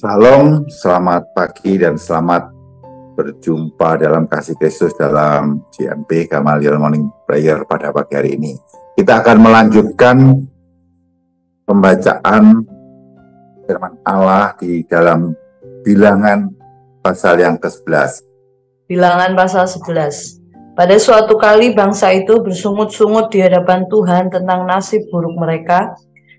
Shalom, selamat pagi dan selamat berjumpa dalam kasih Kristus dalam GMP Gamaliel Morning Prayer pada pagi hari ini. Kita akan melanjutkan pembacaan firman Allah di dalam Bilangan pasal yang ke-11. Bilangan pasal 11. Pada suatu kali bangsa itu bersungut-sungut di hadapan Tuhan tentang nasib buruk mereka,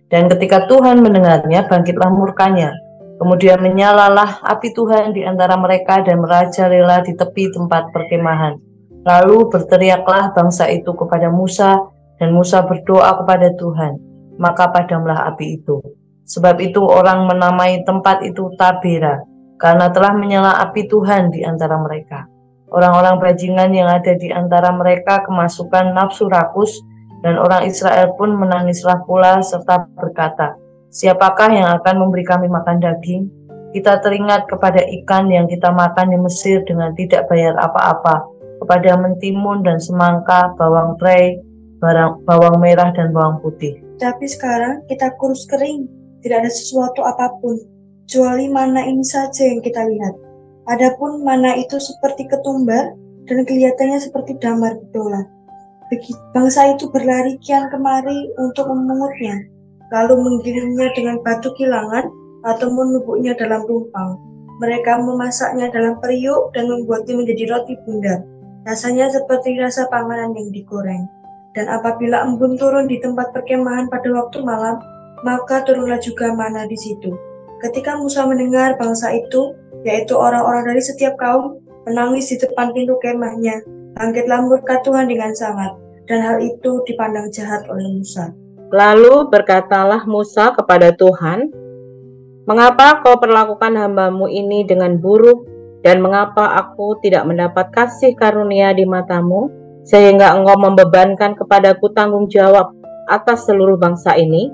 dan ketika Tuhan mendengarnya, bangkitlah murkanya. Kemudian menyalalah api Tuhan di antara mereka dan merajalela di tepi tempat perkemahan. Lalu berteriaklah bangsa itu kepada Musa, dan Musa berdoa kepada Tuhan. Maka padamlah api itu. Sebab itu orang menamai tempat itu Tabera, karena telah menyala api Tuhan di antara mereka. Orang-orang bajingan yang ada di antara mereka kemasukan nafsu rakus, dan orang Israel pun menangislah pula serta berkata, "Siapakah yang akan memberi kami makan daging? Kita teringat kepada ikan yang kita makan di Mesir dengan tidak bayar apa-apa, kepada mentimun dan semangka, bawang prei, bawang merah dan bawang putih. Tapi sekarang kita kurus kering, tidak ada sesuatu apapun, kecuali mana ini saja yang kita lihat. Adapun mana itu seperti ketumbar, dan kelihatannya seperti damar bedolan. Bangsa itu berlari kian kemari untuk memungutnya, lalu menggiringnya dengan batu kilangan atau menumbuknya dalam rumpang. Mereka memasaknya dalam periuk dan membuatnya menjadi roti bundar. Rasanya seperti rasa panganan yang digoreng. Dan apabila embun turun di tempat perkemahan pada waktu malam, maka turunlah juga mana di situ. Ketika Musa mendengar bangsa itu, yaitu orang-orang dari setiap kaum, menangis di depan pintu kemahnya, bangkitlah murka Tuhan dengan sangat, dan hal itu dipandang jahat oleh Musa. Lalu berkatalah Musa kepada Tuhan, "Mengapa kau perlakukan hambamu ini dengan buruk, dan mengapa aku tidak mendapat kasih karunia di matamu, sehingga engkau membebankan kepadaku tanggung jawab atas seluruh bangsa ini?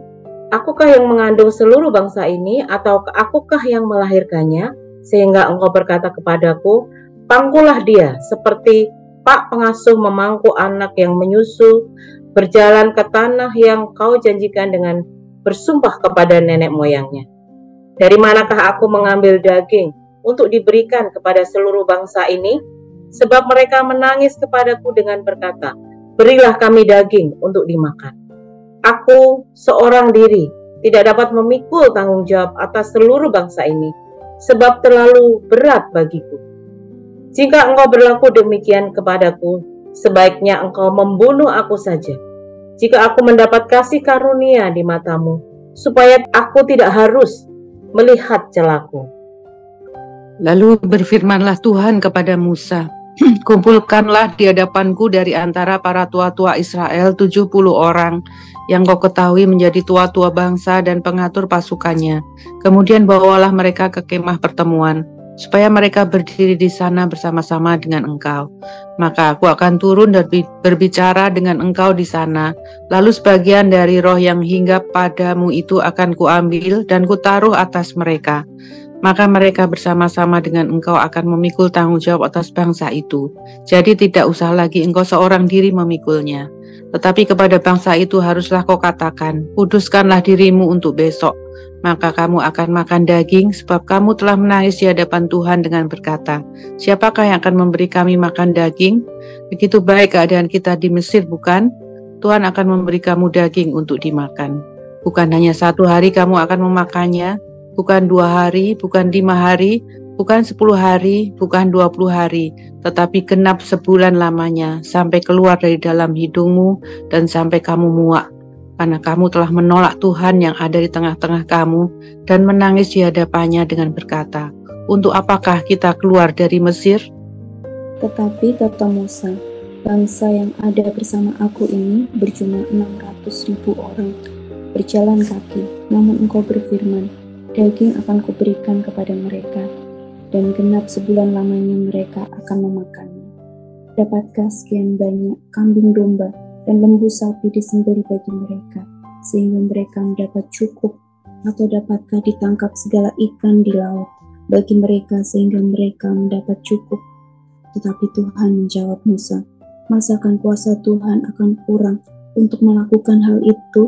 Akukah yang mengandung seluruh bangsa ini, atau akukah yang melahirkannya, sehingga engkau berkata kepadaku, pangkulah dia, seperti pak pengasuh memangku anak yang menyusu, berjalan ke tanah yang kau janjikan dengan bersumpah kepada nenek moyangnya. Dari manakah aku mengambil daging untuk diberikan kepada seluruh bangsa ini? Sebab mereka menangis kepadaku dengan berkata, berilah kami daging untuk dimakan. Aku seorang diri tidak dapat memikul tanggung jawab atas seluruh bangsa ini, sebab terlalu berat bagiku. Jika engkau berlaku demikian kepadaku, sebaiknya engkau membunuh aku saja, jika aku mendapat kasih karunia di matamu, supaya aku tidak harus melihat celaku." Lalu berfirmanlah Tuhan kepada Musa, "Kumpulkanlah di hadapanku dari antara para tua-tua Israel 70 orang, yang kau ketahui menjadi tua-tua bangsa dan pengatur pasukannya. Kemudian bawalah mereka ke kemah pertemuan, supaya mereka berdiri di sana bersama-sama dengan engkau. Maka aku akan turun dan berbicara dengan engkau di sana. Lalu sebagian dari roh yang hinggap padamu itu akan kuambil dan kutaruh atas mereka. Maka mereka bersama-sama dengan engkau akan memikul tanggung jawab atas bangsa itu. Jadi tidak usah lagi engkau seorang diri memikulnya. Tetapi kepada bangsa itu haruslah kau katakan, kuduskanlah dirimu untuk besok. Maka kamu akan makan daging, sebab kamu telah menangis di hadapan Tuhan dengan berkata, siapakah yang akan memberi kami makan daging? Begitu baik keadaan kita di Mesir, bukan? Tuhan akan memberi kamu daging untuk dimakan. Bukan hanya 1 hari kamu akan memakannya, bukan 2 hari, bukan 5 hari, bukan 10 hari, bukan 20 hari, tetapi genap sebulan lamanya, sampai keluar dari dalam hidungmu dan sampai kamu muak. Karena kamu telah menolak Tuhan yang ada di tengah-tengah kamu dan menangis di hadapannya dengan berkata, untuk apakah kita keluar dari Mesir? Tetapi kata Musa, bangsa yang ada bersama aku ini berjumlah 600.000 orang, berjalan kaki, namun engkau berfirman, daging akan kuberikan kepada mereka, dan genap sebulan lamanya mereka akan memakannya. Dapatkah sekian banyak kambing domba dan lembu sapi disembelih bagi mereka, sehingga mereka mendapat cukup, atau dapatkah ditangkap segala ikan di laut bagi mereka sehingga mereka mendapat cukup? Tetapi Tuhan menjawab Musa, masakan kuasa Tuhan akan kurang untuk melakukan hal itu?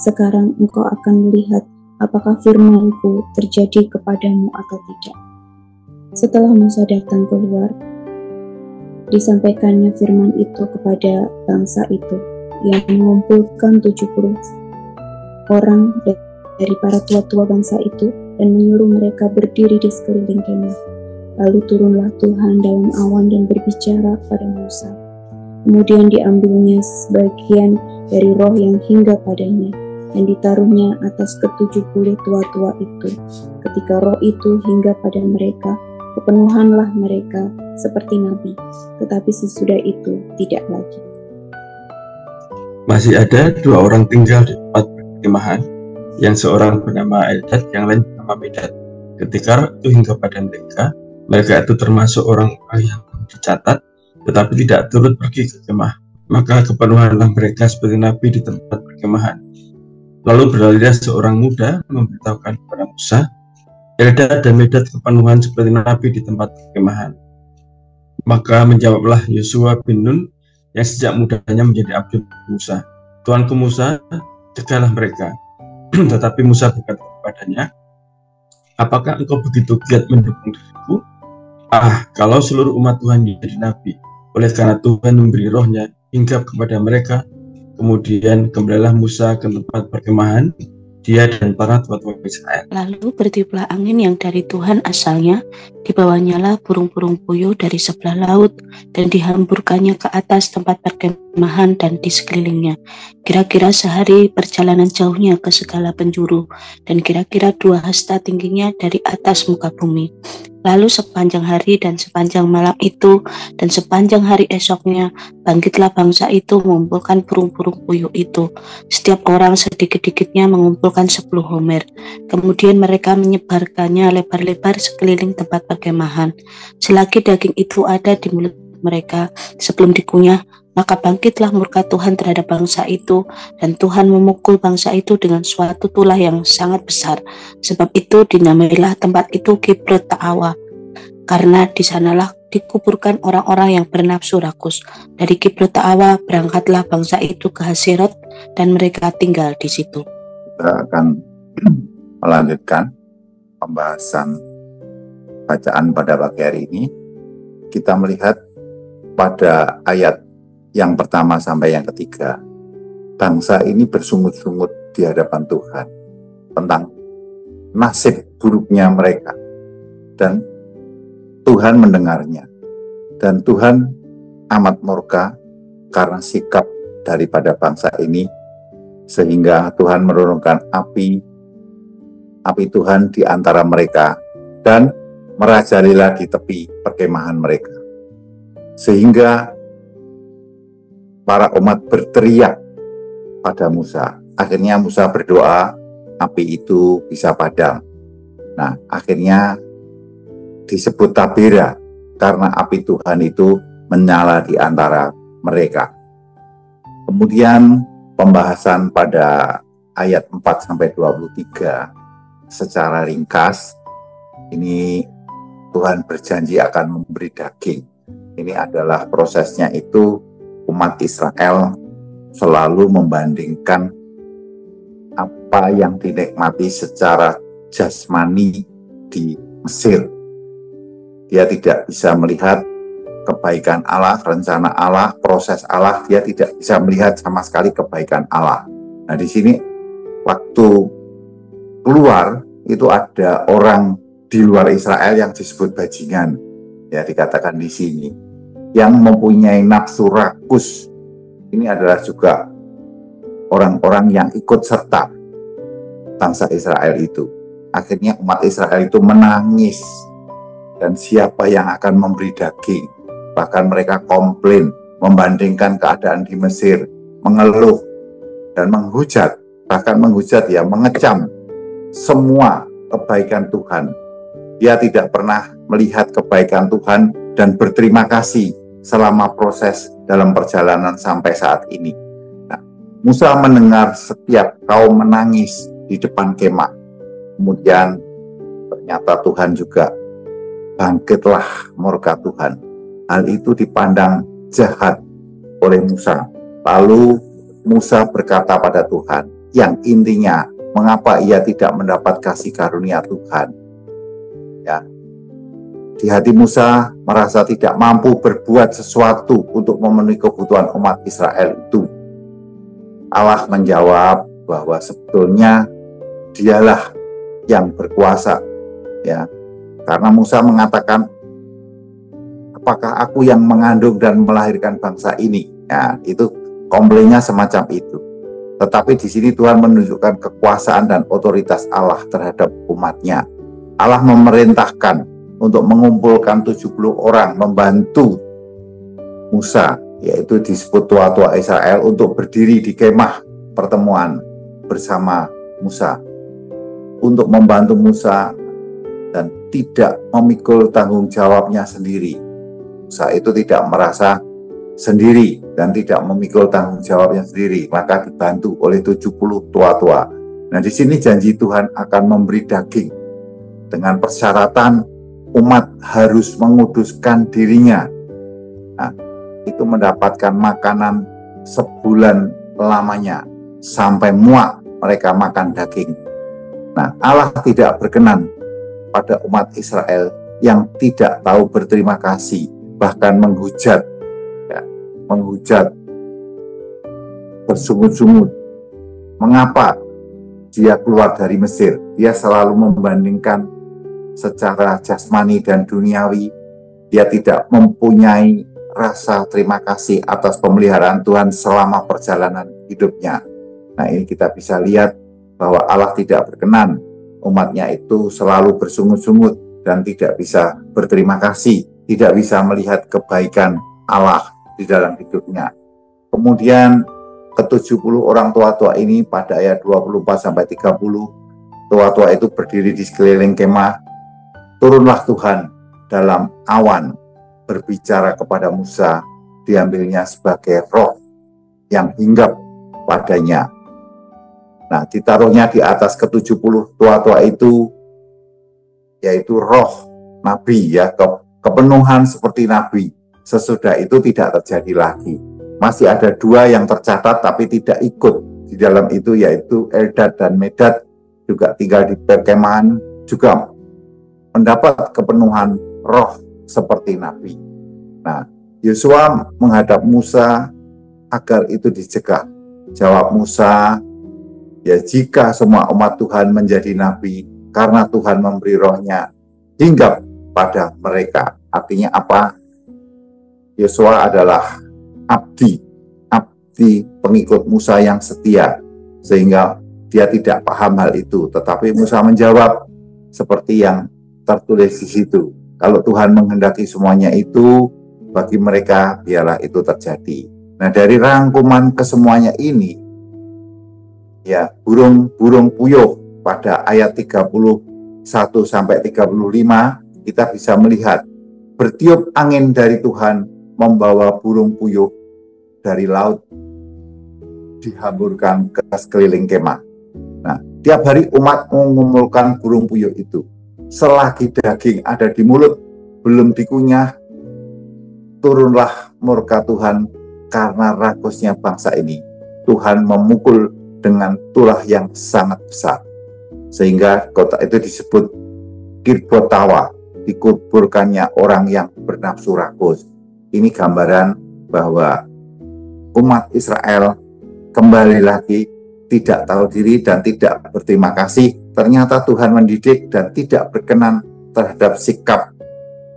Sekarang engkau akan melihat apakah firman-Ku terjadi kepadamu atau tidak. Setelah Musa datang keluar, disampaikannya firman itu kepada bangsa itu, yang mengumpulkan 70 orang dari para tua-tua bangsa itu dan menyuruh mereka berdiri di sekeliling kemah. Lalu turunlah Tuhan dalam awan dan berbicara kepada Musa. Kemudian diambilnya sebagian dari roh yang hingga padanya dan ditaruhnya atas ke-70 tua-tua itu. Ketika roh itu hingga pada mereka, kepenuhanlah mereka seperti nabi, tetapi sesudah itu tidak lagi. Masih ada 2 orang tinggal di tempat perkemahan, yang seorang bernama Eldad, yang lain bernama Medad. Ketika itu hingga pada mereka itu termasuk orang yang dicatat, tetapi tidak turut pergi ke kemah. Maka kepenuhanlah mereka seperti nabi di tempat perkemahan. Lalu beralihlah seorang muda memberitahukan kepada Musa, Eldad dan Medad kepenuhan seperti nabi di tempat perkemahan. Maka menjawablah Yosua bin Nun, yang sejak mudanya menjadi abdi Musa, Tuanku Musa, cegahlah mereka. Tetapi Musa berkata kepadanya, apakah engkau begitu giat mendukung diriku? Kalau seluruh umat Tuhan menjadi nabi, oleh karena Tuhan memberi rohnya hinggap kepada mereka. Kemudian kembalilah Musa ke tempat perkemahan, dia dan para tua-tua Israel. Lalu bertiuplah angin yang dari Tuhan asalnya, dibawanyalah burung-burung puyuh dari sebelah laut, dan dihamburkannya ke atas tempat perkemahan dan di sekelilingnya. Kira-kira sehari perjalanan jauhnya ke segala penjuru, dan kira-kira 2 hasta tingginya dari atas muka bumi. Lalu sepanjang hari dan sepanjang malam itu dan sepanjang hari esoknya, bangkitlah bangsa itu mengumpulkan burung-burung puyuh itu. Setiap orang sedikit-dikitnya mengumpulkan 10 homer. Kemudian mereka menyebarkannya lebar-lebar sekeliling tempat perkemahan. Selagi daging itu ada di mulut mereka sebelum dikunyah, maka bangkitlah murka Tuhan terhadap bangsa itu, dan Tuhan memukul bangsa itu dengan suatu tulah yang sangat besar. Sebab itu dinamailah tempat itu Kibrot Ta'awa, karena di sanalah dikuburkan orang-orang yang bernafsu rakus. Dari Kibrot Ta'awa berangkatlah bangsa itu ke Haserot, dan mereka tinggal di situ. Kita akan melanjutkan pembahasan bacaan pada pagi hari ini. Kita melihat pada ayat yang pertama sampai yang ketiga, bangsa ini bersungut-sungut di hadapan Tuhan tentang nasib buruknya mereka, dan Tuhan mendengarnya, dan Tuhan amat murka karena sikap daripada bangsa ini, sehingga Tuhan menurunkan api Tuhan di antara mereka dan merajalela di tepi perkemahan mereka, sehingga para umat berteriak pada Musa. Akhirnya Musa berdoa, api itu bisa padam. Nah, akhirnya disebut Tabera karena api Tuhan itu menyala di antara mereka. Kemudian pembahasan pada ayat 4-23 secara ringkas, ini Tuhan berjanji akan memberi daging. Ini adalah prosesnya itu, umat Israel selalu membandingkan apa yang dinikmati secara jasmani di Mesir. Dia tidak bisa melihat kebaikan Allah, rencana Allah, proses Allah. Dia tidak bisa melihat sama sekali kebaikan Allah. Nah, di sini waktu keluar itu ada orang di luar Israel yang disebut bajingan. Ya, dikatakan di sini, yang mempunyai nafsu rakus. Ini adalah juga orang-orang yang ikut serta bangsa Israel itu. Akhirnya umat Israel itu menangis, dan siapa yang akan memberi daging. Bahkan mereka komplain, membandingkan keadaan di Mesir, mengeluh dan menghujat, bahkan menghujat, ya, mengecam semua kebaikan Tuhan. Dia tidak pernah melihat kebaikan Tuhan dan berterima kasih selama proses dalam perjalanan sampai saat ini. Nah, Musa mendengar setiap kaum menangis di depan kemah. Kemudian ternyata Tuhan juga bangkitlah murka Tuhan. Hal itu dipandang jahat oleh Musa. Lalu Musa berkata pada Tuhan, yang intinya mengapa ia tidak mendapat kasih karunia Tuhan. Ya. Di hati Musa merasa tidak mampu berbuat sesuatu untuk memenuhi kebutuhan umat Israel itu. Allah menjawab bahwa sebetulnya dialah yang berkuasa, ya. Karena Musa mengatakan, apakah aku yang mengandung dan melahirkan bangsa ini? Ya, itu komplainnya semacam itu. Tetapi di sini Tuhan menunjukkan kekuasaan dan otoritas Allah terhadap umatnya. Allah memerintahkan untuk mengumpulkan 70 orang membantu Musa, yaitu disebut tua-tua Israel, untuk berdiri di kemah pertemuan bersama Musa, untuk membantu Musa dan tidak memikul tanggung jawabnya sendiri. Musa itu tidak merasa sendiri dan tidak memikul tanggung jawabnya sendiri, maka dibantu oleh 70 tua-tua. Nah, di sini janji Tuhan akan memberi daging dengan persyaratan umat harus menguduskan dirinya. Nah, itu mendapatkan makanan sebulan lamanya sampai muak mereka makan daging. Nah, Allah tidak berkenan pada umat Israel yang tidak tahu berterima kasih, bahkan menghujat, ya, menghujat bersungut-sungut. Mengapa dia keluar dari Mesir? Dia selalu membandingkan secara jasmani dan duniawi. Dia tidak mempunyai rasa terima kasih atas pemeliharaan Tuhan selama perjalanan hidupnya. Nah, ini kita bisa lihat bahwa Allah tidak berkenan umatnya itu selalu bersungut-sungut dan tidak bisa berterima kasih, tidak bisa melihat kebaikan Allah di dalam hidupnya. Kemudian ke-70 orang tua-tua ini pada ayat 24-30, tua-tua itu berdiri di sekeliling kemah. Turunlah Tuhan dalam awan, berbicara kepada Musa, diambilnya sebagai roh yang hinggap padanya. Nah, ditaruhnya di atas ke-70 tua-tua itu, yaitu roh nabi, ya, kepenuhan seperti nabi. Sesudah itu tidak terjadi lagi. Masih ada 2 yang tercatat tapi tidak ikut di dalam itu, yaitu Eldad dan Medad, juga tinggal di perkemahan, juga mendapat kepenuhan roh seperti nabi. Nah, Yosua menghadap Musa agar itu dicegah. Jawab Musa, ya, jika semua umat Tuhan menjadi nabi, karena Tuhan memberi rohnya hinggap pada mereka. Artinya apa? Yosua adalah abdi pengikut Musa yang setia, sehingga dia tidak paham hal itu. Tetapi Musa menjawab seperti yang tertulis di situ. Kalau Tuhan menghendaki semuanya itu, bagi mereka biarlah itu terjadi. Nah, dari rangkuman kesemuanya ini, ya, burung puyuh pada ayat 31-35, kita bisa melihat bertiup angin dari Tuhan membawa burung puyuh dari laut dihamburkan ke sekeliling kemah. Nah, tiap hari umat mengumpulkan burung puyuh itu. Selagi daging ada di mulut, belum dikunyah, turunlah murka Tuhan karena ragusnya bangsa ini. Tuhan memukul dengan tulah yang sangat besar, sehingga kota itu disebut Kirbotawa, dikuburkannya orang yang bernafsu rakus. Ini gambaran bahwa umat Israel kembali lagi tidak tahu diri dan tidak berterima kasih. Ternyata Tuhan mendidik dan tidak berkenan terhadap sikap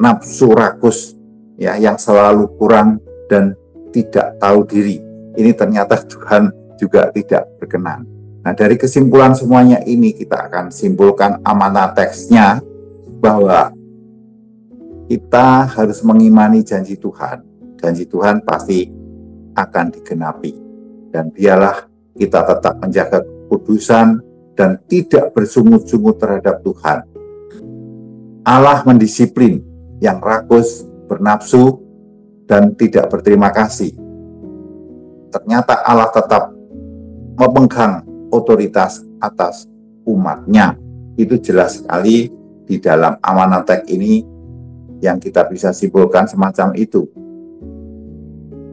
nafsu rakus, ya, yang selalu kurang dan tidak tahu diri. Ini ternyata Tuhan juga tidak berkenan. Nah, dari kesimpulan semuanya ini kita akan simpulkan amanat teksnya bahwa kita harus mengimani janji Tuhan. Janji Tuhan pasti akan digenapi. Dan biarlah kita tetap menjaga kekudusan dan tidak bersungut-sungut terhadap Tuhan. Allah mendisiplin yang rakus, bernafsu, dan tidak berterima kasih. Ternyata Allah tetap memegang otoritas atas umatnya. Itu jelas sekali di dalam amanat teks ini yang kita bisa simpulkan semacam itu.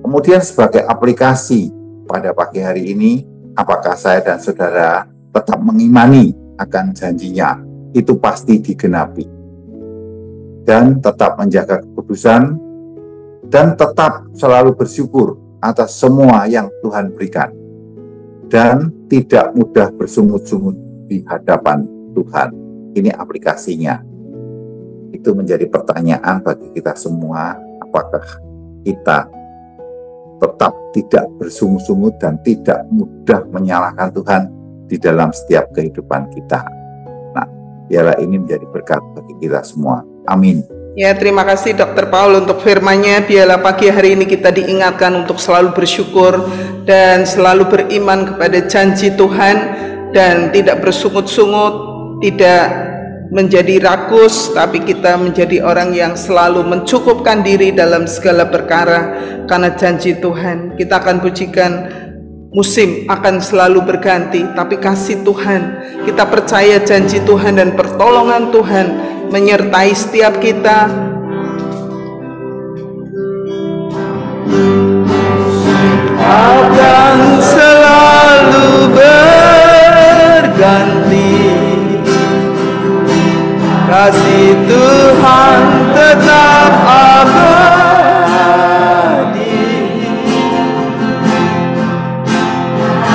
Kemudian sebagai aplikasi pada pagi hari ini, apakah saya dan saudara tetap mengimani akan janjinya, itu pasti digenapi. Dan tetap menjaga kekudusan, dan tetap selalu bersyukur atas semua yang Tuhan berikan. Dan tidak mudah bersungut-sungut di hadapan Tuhan. Ini aplikasinya. Itu menjadi pertanyaan bagi kita semua, apakah kita tetap tidak bersungut-sungut dan tidak mudah menyalahkan Tuhan di dalam setiap kehidupan kita. Nah, biarlah ini menjadi berkat bagi kita semua. Amin. Ya, terima kasih Dr. Paul untuk firman-Nya. Biarlah pagi hari ini kita diingatkan untuk selalu bersyukur dan selalu beriman kepada janji Tuhan dan tidak bersungut-sungut, tidak menjadi rakus, tapi kita menjadi orang yang selalu mencukupkan diri dalam segala perkara karena janji Tuhan. Kita akan pujikan musim akan selalu berganti, tapi kasih Tuhan, kita percaya janji Tuhan dan pertolongan Tuhan menyertai setiap kita. Akan selalu berganti, kasih Tuhan tetap abadi,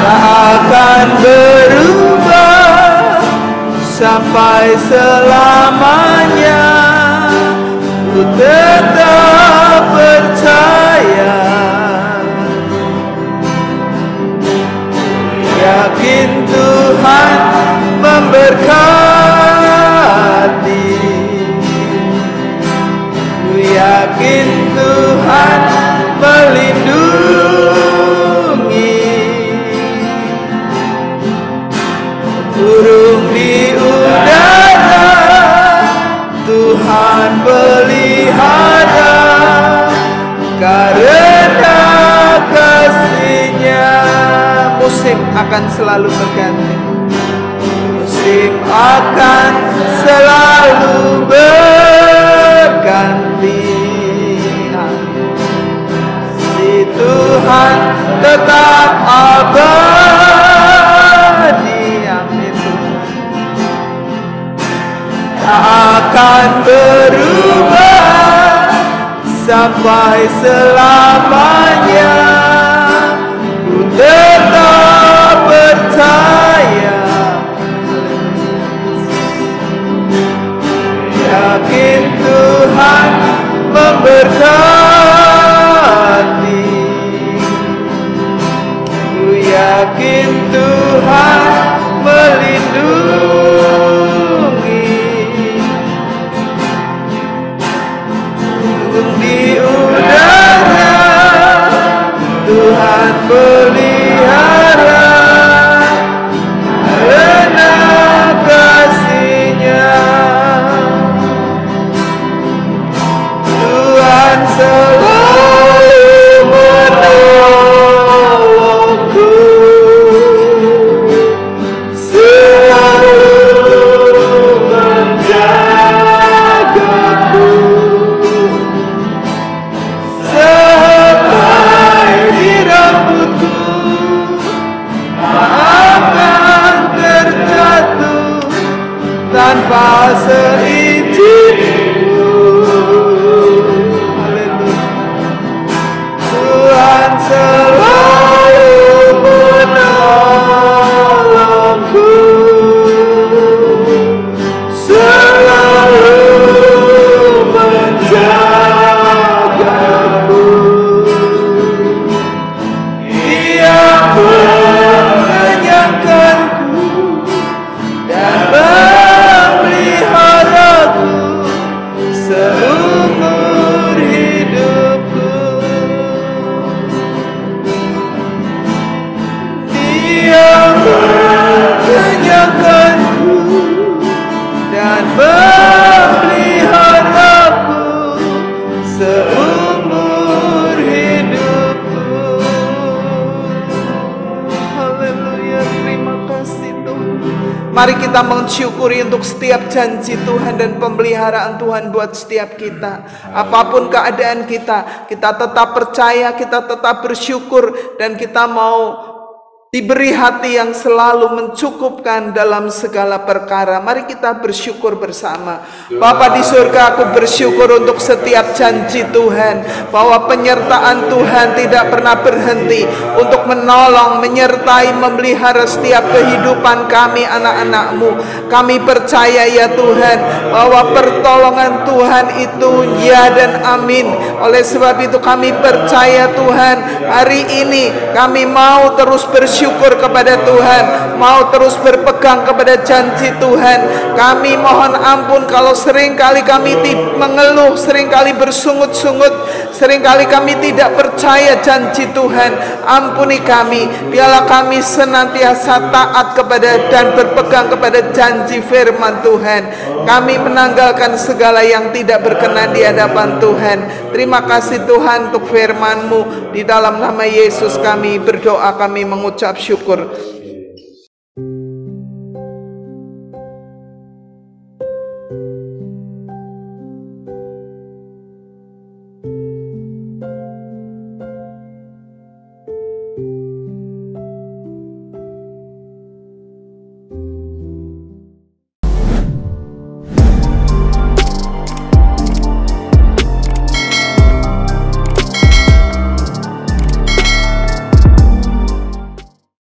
tak akan berubah sampai selamanya. Ku tetap percaya, yakin Tuhan memberkati, ku yakin Tuhan melindungi. Burung di udara Tuhan pelihara, karena kasih-Nya. Musim akan selalu berganti, musim akan selalu berganti, si Tuhan tetap abadi. Amin. Tak akan berubah sampai selamanya. Ku tetap percaya, yakin Tuhan memberkati, ku yakin Tuhan melindungi. Burung di udara Tuhan pelihara, karena kasih-Nya. Tuhan selalu menolongku, selalu menjagaku, sampai di rambutku akan terjatuh tanpa seizinku. Haleluya. Tuhan selalu menolongku, selalu menjagaku. Dia mengenyangkanku dan memeliharaku seumur hidupku. Dia mengenyangkanku dan memeliharaku seumur hidupku. Haleluya, terima kasih Tuhan. Mari kita mensyukuri untuk setiap janji Tuhan dan pemeliharaan Tuhan buat setiap kita. Apapun keadaan kita tetap percaya, kita tetap bersyukur, dan kita mau diberi hati yang selalu mencukupkan dalam segala perkara. Mari kita bersyukur bersama. Bapa di surga, aku bersyukur untuk setiap janji Tuhan, bahwa penyertaan Tuhan tidak pernah berhenti untuk menolong, menyertai, memelihara setiap kehidupan kami anak-anak-Mu. Kami percaya ya Tuhan, bahwa pertolongan Tuhan itu ya dan amin. Oleh sebab itu kami percaya Tuhan, hari ini kami mau terus bersyukur kepada Tuhan, mau terus berpegang kepada janji Tuhan. Kami mohon ampun kalau seringkali kami mengeluh, seringkali bersungut-sungut, seringkali kami tidak percaya janji Tuhan. Ampuni kami, biarlah kami senantiasa taat kepada dan berpegang kepada janji firman Tuhan. Kami menanggalkan segala yang tidak berkenan di hadapan Tuhan. Terima kasih Tuhan untuk firman-Mu. Di dalam nama Yesus kami berdoa, kami mengucap syukur.